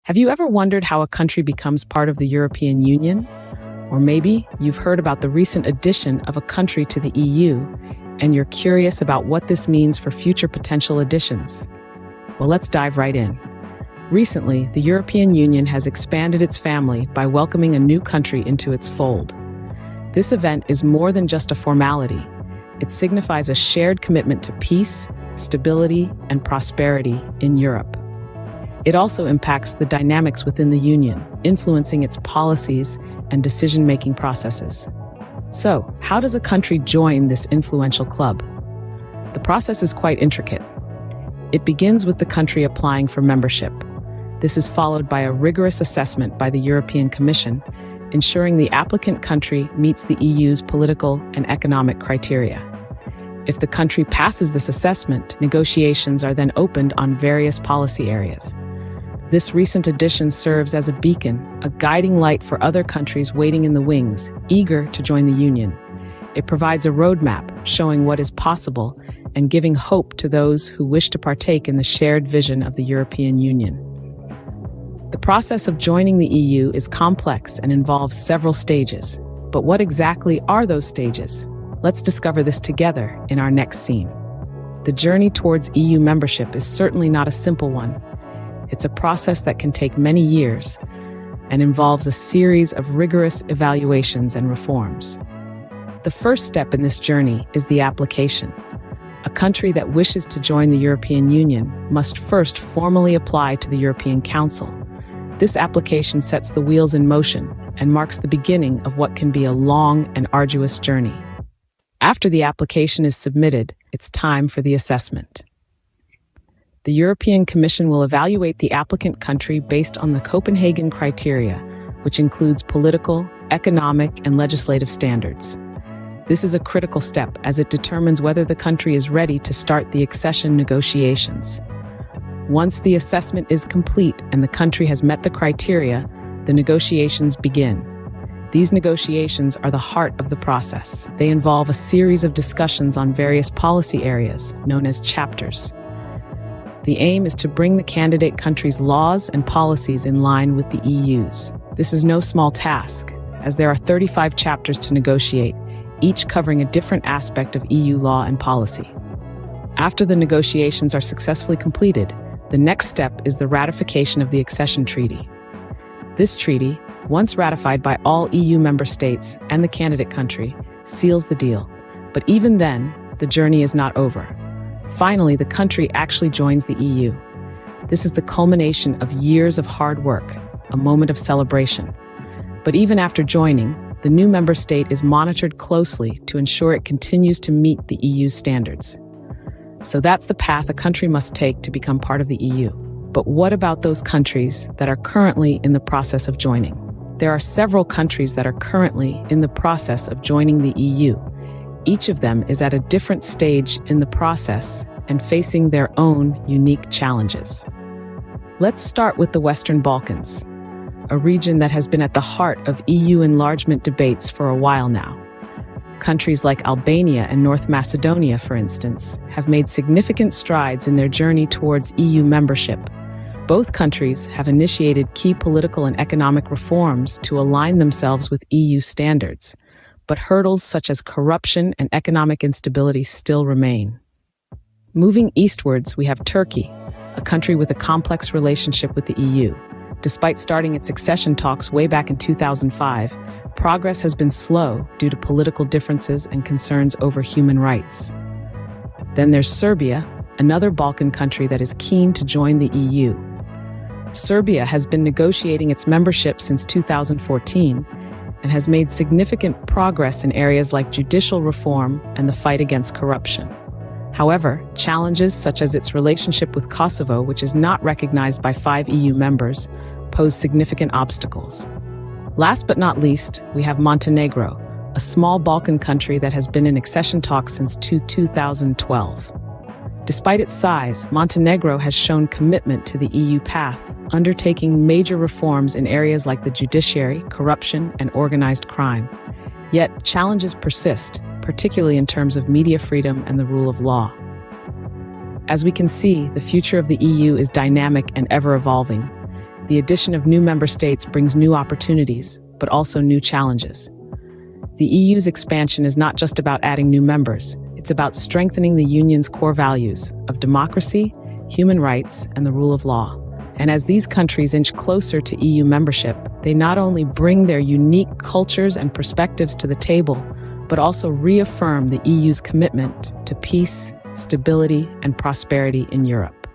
Have you ever wondered how a country becomes part of the European Union? Or maybe you've heard about the recent addition of a country to the EU, and you're curious about what this means for future potential additions. Well, let's dive right in. Recently, the European Union has expanded its family by welcoming a new country into its fold. This event is more than just a formality. It signifies a shared commitment to peace, stability, and prosperity in Europe. It also impacts the dynamics within the Union, influencing its policies and decision-making processes. So, how does a country join this influential club? The process is quite intricate. It begins with the country applying for membership. This is followed by a rigorous assessment by the European Commission, ensuring the applicant country meets the EU's political and economic criteria. If the country passes this assessment, negotiations are then opened on various policy areas. This recent addition serves as a beacon, a guiding light for other countries waiting in the wings, eager to join the Union. It provides a roadmap showing what is possible and giving hope to those who wish to partake in the shared vision of the European Union. The process of joining the EU is complex and involves several stages. But what exactly are those stages? Let's discover this together in our next scene. The journey towards EU membership is certainly not a simple one. It's a process that can take many years and involves a series of rigorous evaluations and reforms. The first step in this journey is the application. A country that wishes to join the European Union must first formally apply to the European Council. This application sets the wheels in motion and marks the beginning of what can be a long and arduous journey. After the application is submitted, it's time for the assessment. The European Commission will evaluate the applicant country based on the Copenhagen criteria, which includes political, economic, and legislative standards. This is a critical step as it determines whether the country is ready to start the accession negotiations. Once the assessment is complete and the country has met the criteria, the negotiations begin. These negotiations are the heart of the process. They involve a series of discussions on various policy areas, known as chapters. The aim is to bring the candidate country's laws and policies in line with the EU's. This is no small task, as there are 35 chapters to negotiate, each covering a different aspect of EU law and policy. After the negotiations are successfully completed, the next step is the ratification of the accession treaty. This treaty, once ratified by all EU member states and the candidate country, seals the deal. But even then, the journey is not over. Finally, the country actually joins the EU. This is the culmination of years of hard work, a moment of celebration. But even after joining, the new member state is monitored closely to ensure it continues to meet the EU's standards. So that's the path a country must take to become part of the EU. But what about those countries that are currently in the process of joining? There are several countries that are currently in the process of joining the EU. Each of them is at a different stage in the process and facing their own unique challenges. Let's start with the Western Balkans, a region that has been at the heart of EU enlargement debates for a while now. Countries like Albania and North Macedonia, for instance, have made significant strides in their journey towards EU membership. Both countries have initiated key political and economic reforms to align themselves with EU standards. But hurdles such as corruption and economic instability still remain. Moving eastwards, we have Turkey, a country with a complex relationship with the EU. Despite starting its accession talks way back in 2005, progress has been slow due to political differences and concerns over human rights. Then there's Serbia, another Balkan country that is keen to join the EU. Serbia has been negotiating its membership since 2014, and has made significant progress in areas like judicial reform and the fight against corruption. However, challenges such as its relationship with Kosovo, which is not recognized by 5 EU members, pose significant obstacles. Last but not least, we have Montenegro, a small Balkan country that has been in accession talks since 2012. Despite its size, Montenegro has shown commitment to the EU path, undertaking major reforms in areas like the judiciary, corruption, and organized crime. Yet, challenges persist, particularly in terms of media freedom and the rule of law. As we can see, the future of the EU is dynamic and ever-evolving. The addition of new member states brings new opportunities, but also new challenges. The EU's expansion is not just about adding new members, it's about strengthening the Union's core values of democracy, human rights, and the rule of law. And as these countries inch closer to EU membership, they not only bring their unique cultures and perspectives to the table, but also reaffirm the EU's commitment to peace, stability, and prosperity in Europe.